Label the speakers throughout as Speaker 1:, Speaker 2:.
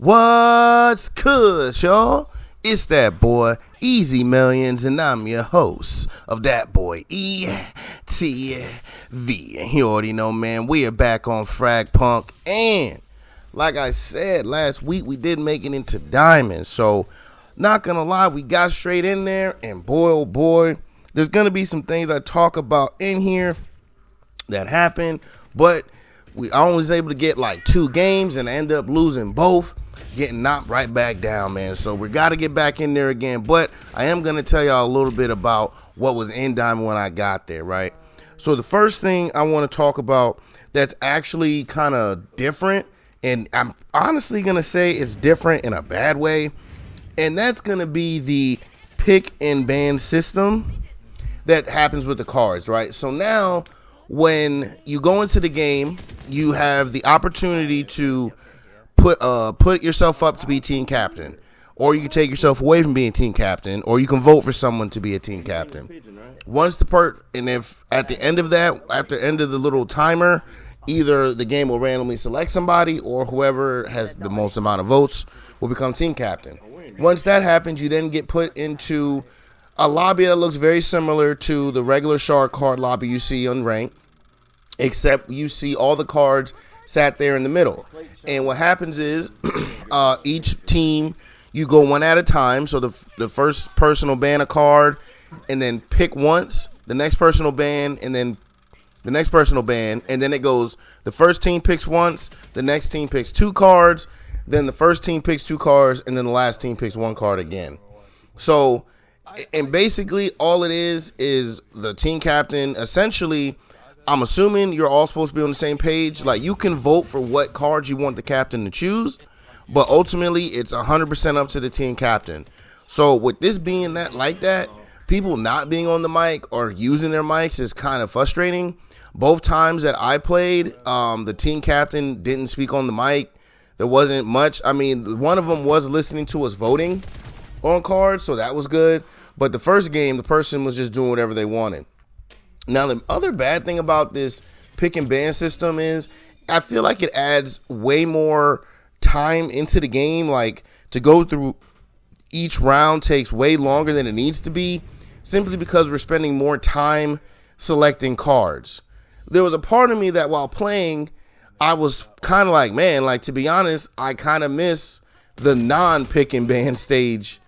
Speaker 1: What's good, y'all? It's that boy, Easy Millions, and I'm your host of that boy, ETV. And you already know, man, we are back on FragPunk. And like I said, last week we did make it into Diamond. So, not gonna lie, we got straight in there. And boy, oh boy, there's gonna be some things I talk about in here that happened. But I only was able to get like 2 games and I ended up losing both. Getting knocked right back down, man. So we got to get back in there again. But I am going to tell y'all a little bit about what was in Diamond when I got there, right? So the first thing I want to talk about that's actually kind of different, and I'm honestly going to say it's different in a bad way, and that's going to be the pick and ban system that happens with the cards, right? So now when you go into the game, you have the opportunity to put yourself up to be team captain, or you can take yourself away from being team captain, or you can vote for someone to be a team captain. Once and if at the end of that, after the end of the little timer, either the game will randomly select somebody, or whoever has the most amount of votes will become team captain. Once that happens, you then get put into a lobby that looks very similar to the regular shark card lobby you see on rank, except you see all the cards sat there in the middle. And what happens is each team, you go one at a time. So the first person will ban a card and then pick once. The next person will ban, and then the next person will ban. And then it goes, the first team picks once, the next team picks 2 cards, then the first team picks 2 cards, and then the last team picks 1 card again. So, and basically all it is the team captain essentially, I'm assuming you're all supposed to be on the same page. Like, you can vote for what cards you want the captain to choose, but ultimately it's 100% up to the team captain. So with this being that, people not being on the mic or using their mics is kind of frustrating. Both times that I played, the team captain didn't speak on the mic. There wasn't much. I mean, one of them was listening to us voting on cards, so that was good. But the first game, the person was just doing whatever they wanted. Now, the other bad thing about this pick and ban system is I feel like it adds way more time into the game. Like, to go through each round takes way longer than it needs to be, simply because we're spending more time selecting cards. There was a part of me that while playing, I was kind of like, man, like, to be honest, I kind of miss the non-pick and ban stage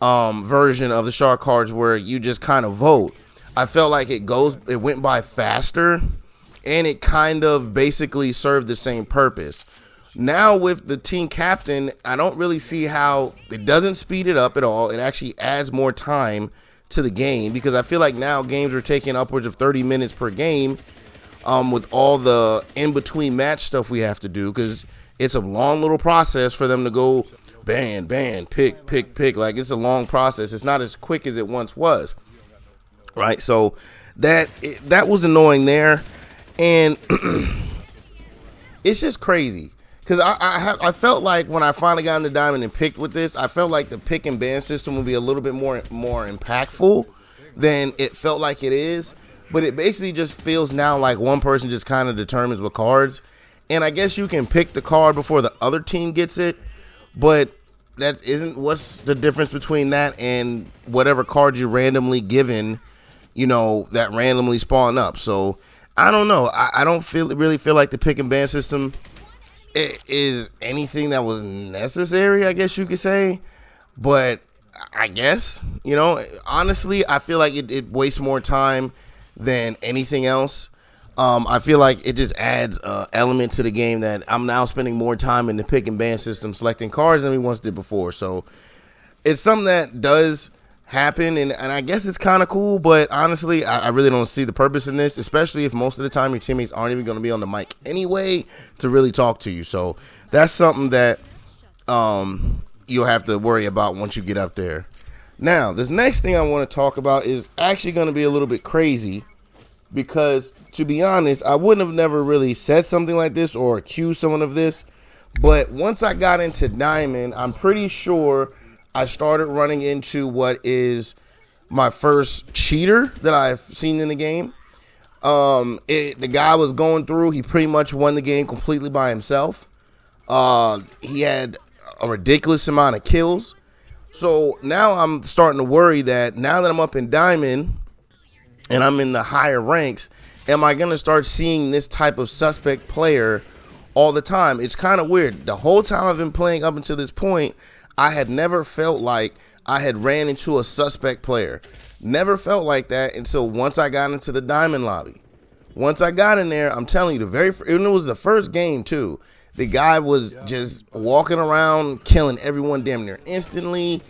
Speaker 1: version of the shark cards where you just kind of vote. I felt like it went by faster, and it kind of basically served the same purpose. Now with the team captain, I don't really see how it doesn't speed it up at all. It actually adds more time to the game, because I feel like now games are taking upwards of 30 minutes per game with all the in-between match stuff we have to do, because it's a long little process for them to go ban, pick. Like, it's a long process. It's not as quick as it once was. Right, so that was annoying there, and it's just crazy because I felt like when I finally got into Diamond and picked with this, I felt like the pick and ban system would be a little bit more impactful than it felt like it is. But it basically just feels now like one person just kind of determines what cards, and I guess you can pick the card before the other team gets it, but that isn't. What's the difference between that and whatever card you're randomly given? You know, that randomly spawn up. So I don't know. I don't really feel like the pick and ban system is anything that was necessary, I guess you could say. But I guess, you know, honestly, I feel like it wastes more time than anything else. I feel like it just adds an element to the game that I'm now spending more time in the pick and ban system selecting cards than we once did before. So it's something that does happen, and I guess it's kind of cool, but honestly, I really don't see the purpose in this, especially if most of the time your teammates aren't even going to be on the mic anyway to really talk to you. So that's something that you'll have to worry about once you get up there. Now, this next thing I want to talk about is actually going to be a little bit crazy, because to be honest, I wouldn't have never really said something like this or accused someone of this, but once I got into Diamond, I'm pretty sure I started running into what is my first cheater that I've seen in the game. The guy was going through. He pretty much won the game completely by himself. He had a ridiculous amount of kills. So now I'm starting to worry that now that I'm up in Diamond and I'm in the higher ranks, am I going to start seeing this type of suspect player all the time? It's kind of weird. The whole time I've been playing up until this point, I had never felt like I had ran into a suspect player. Never felt like that until once I got into the Diamond lobby. Once I got in there, I'm telling you, it was the first game too. The guy was just walking around, killing everyone damn near instantly.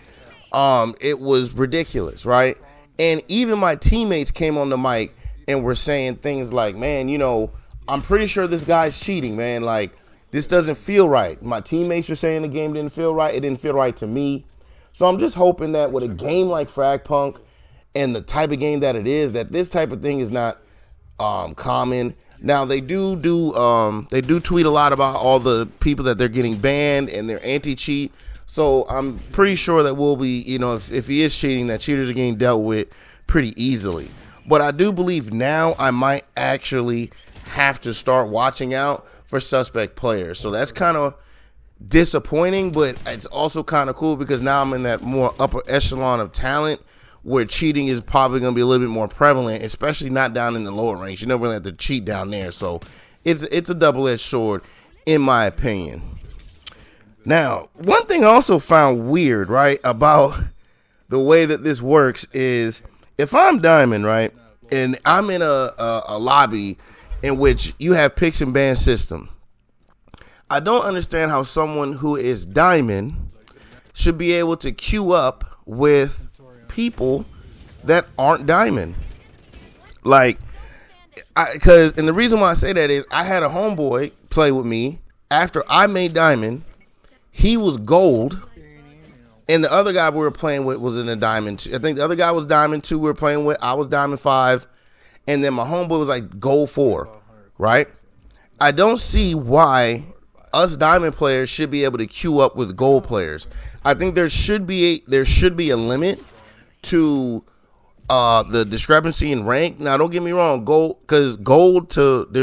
Speaker 1: It was ridiculous, right? And even my teammates came on the mic and were saying things like, man, you know, I'm pretty sure this guy's cheating, man. Like, this doesn't feel right. My teammates were saying the game didn't feel right. It didn't feel right to me. So I'm just hoping that with a game like FragPunk and the type of game that it is, that this type of thing is not common. Now they do tweet a lot about all the people that they're getting banned and they're anti-cheat. So I'm pretty sure that we'll be, you know, if he is cheating, that cheaters are getting dealt with pretty easily. But I do believe now I might actually have to start watching out for suspect players. So that's kind of disappointing, but it's also kind of cool because now I'm in that more upper echelon of talent where cheating is probably going to be a little bit more prevalent, especially not down in the lower ranks. You never really have to cheat down there. So it's a double-edged sword, in my opinion. Now, one thing I also found weird, right, about the way that this works is if I'm Diamond, right, and I'm in a lobby in which you have picks and ban system, I don't understand how someone who is Diamond should be able to queue up with people that aren't Diamond. Like, and the reason why I say that is I had a homeboy play with me after I made Diamond. He was gold, and the other guy we were playing with was in a Diamond 2. I think the other guy was Diamond 2 we were playing with. I was Diamond 5, and then my homeboy was like gold 4, right? I don't see why us Diamond players should be able to queue up with gold players. I think there should be a limit to the discrepancy in rank. Now, don't get me wrong, there's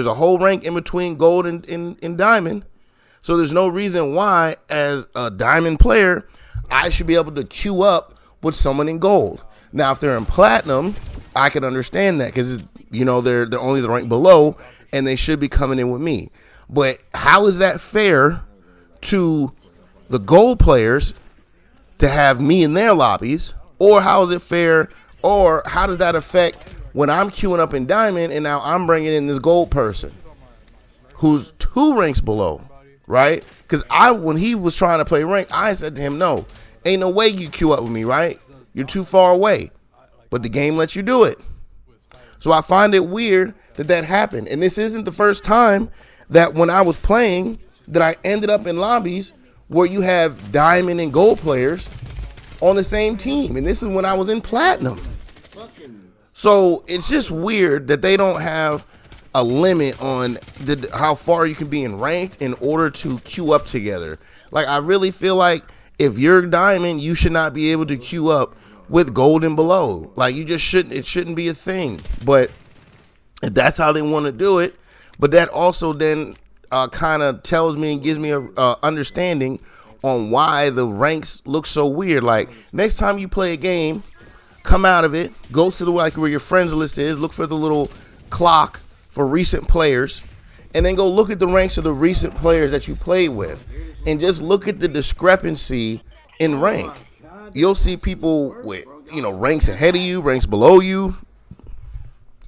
Speaker 1: a whole rank in between gold and diamond. So there's no reason why, as a diamond player, I should be able to queue up with someone in gold. Now, if they're in platinum, I can understand that because, you know, they're only the rank below and they should be coming in with me. But how is that fair to the gold players to have me in their lobbies? Or how is it fair, or how does that affect when I'm queuing up in diamond and now I'm bringing in this gold person who's 2 ranks below, right? Because when he was trying to play rank, I said to him, no, ain't no way you queue up with me, right? You're too far away. But the game lets you do it. So I find it weird that happened. And this isn't the first time that when I was playing that I ended up in lobbies where you have diamond and gold players on the same team. And this is when I was in platinum. So it's just weird that they don't have a limit on how far you can be in ranked in order to queue up together. Like, I really feel like if you're diamond, you should not be able to queue up with gold and below. Like, you just shouldn't. It shouldn't be a thing. But if that's how they want to do it, but that also then kind of tells me and gives me a understanding on why the ranks look so weird. Like, next time you play a game, come out of it, go to the where your friends list is, look for the little clock for recent players, and then go look at the ranks of the recent players that you played with, and just look at the discrepancy in rank. You'll see people with, you know, ranks ahead of you, ranks below you.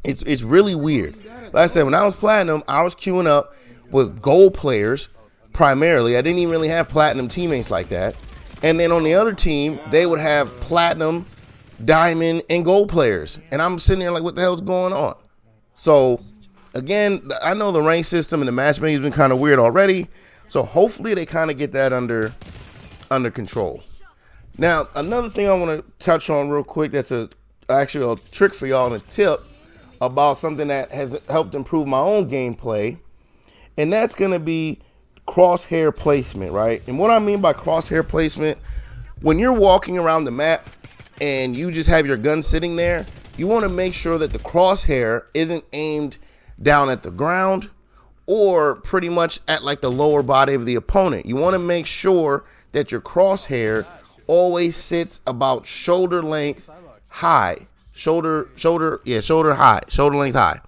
Speaker 1: It's really weird. Like I said, when I was platinum, I was queuing up with gold players primarily. I didn't even really have platinum teammates like that. And then on the other team, they would have platinum, diamond, and gold players. And I'm sitting there like, what the hell's going on? So, again, I know the rank system and the matchmaking has been kind of weird already. So hopefully they kind of get that under control. Now, another thing I want to touch on real quick that's actually a trick for y'all and a tip about something that has helped improve my own gameplay. And that's going to be crosshair placement, right? And what I mean by crosshair placement, when you're walking around the map and you just have your gun sitting there, you want to make sure that the crosshair isn't aimed down at the ground or pretty much at like the lower body of the opponent. You want to make sure that your crosshair always sits about shoulder length high. Shoulder length high.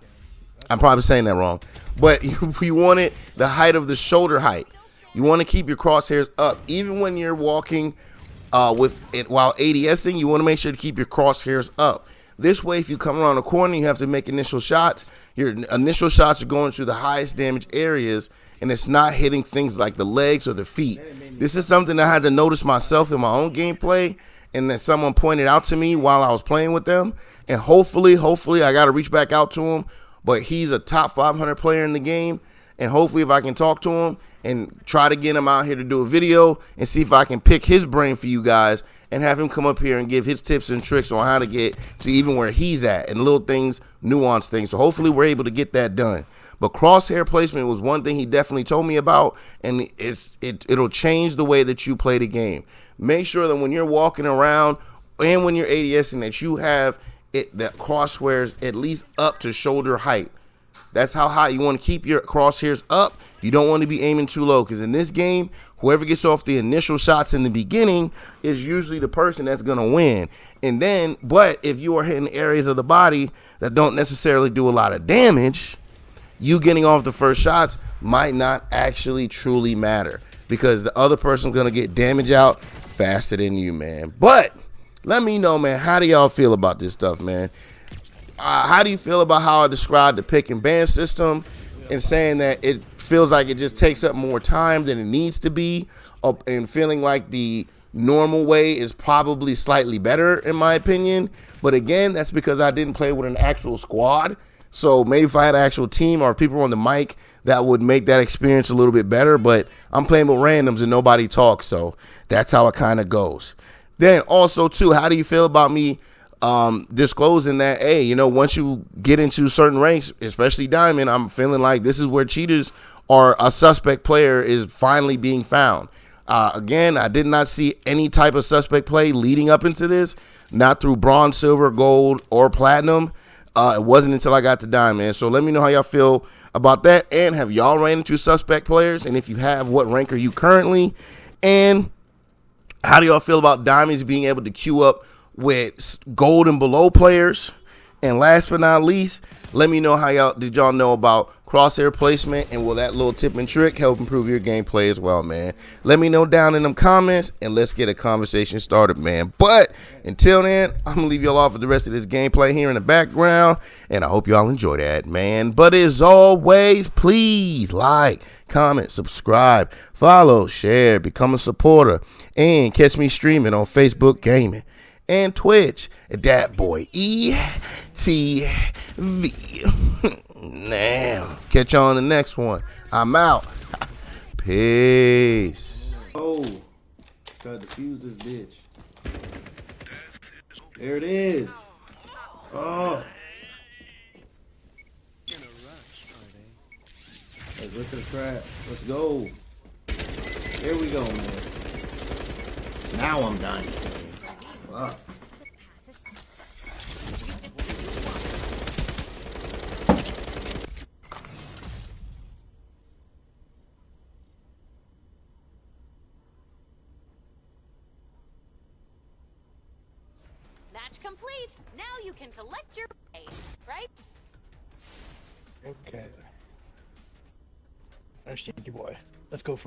Speaker 1: I'm probably saying that wrong. But you want it the height of the shoulder height. You want to keep your crosshairs up. Even when you're walking with it while ADSing, you want to make sure to keep your crosshairs up. This way, if you come around the corner, you have to make initial shots. Your initial shots are going through the highest damage areas, and it's not hitting things like the legs or the feet. This is something I had to notice myself in my own gameplay, and that someone pointed out to me while I was playing with them. And hopefully, I got to reach back out to him. But he's a top 500 player in the game, and hopefully if I can talk to him and try to get him out here to do a video and see if I can pick his brain for you guys and have him come up here and give his tips and tricks on how to get to even where he's at and little things, nuanced things. So hopefully we're able to get that done. But crosshair placement was one thing he definitely told me about, and it'll change the way that you play the game. Make sure that when you're walking around and when you're ADSing that you have the crosshairs at least up to shoulder height. That's how high you want to keep your crosshairs up. You don't want to be aiming too low, because in this game, whoever gets off the initial shots in the beginning is usually the person that's going to win. And then, but if you are hitting areas of the body that don't necessarily do a lot of damage, you getting off the first shots might not actually truly matter, because the other person's going to get damage out faster than you, man. But let me know, man, how do y'all feel about this stuff, man? How do you feel about how I described the pick and ban system and saying that it feels like it just takes up more time than it needs to be, and feeling like the normal way is probably slightly better in my opinion? But again, that's because I didn't play with an actual squad. So maybe if I had an actual team or people on the mic, that would make that experience a little bit better. But I'm playing with randoms and nobody talks, so that's how it kind of goes. Then also, too, how do you feel about me disclosing that, hey, you know, once you get into certain ranks, especially Diamond, I'm feeling like this is where cheaters or a suspect player is finally being found. Again, I did not see any type of suspect play leading up into this, not through bronze, silver, gold, or platinum. It wasn't until I got to Diamond. So let me know how y'all feel about that. And have y'all ran into suspect players? And if you have, what rank are you currently? And how do y'all feel about diamonds being able to queue up with gold and below players? And last but not least, let me know how y'all know about crosshair placement, and will that little tip and trick help improve your gameplay as well, man? Let me know down in them comments, and let's get a conversation started, man. But until then, I'm gonna leave y'all off with the rest of this gameplay here in the background, and I hope y'all enjoy that, man. But as always, please like, comment, subscribe, follow, share, become a supporter, and catch me streaming on Facebook Gaming and Twitch at DatBoyETV. Now, catch y'all on the next one. I'm out. Peace.
Speaker 2: Oh, gotta defuse this bitch. There it is. Oh. Let's look at the traps. Let's go. There we go, man. Now I'm done. Fuck.
Speaker 3: Match complete. Now you can collect your pay, right?
Speaker 4: Okay. There's Stinky Boy. Let's go for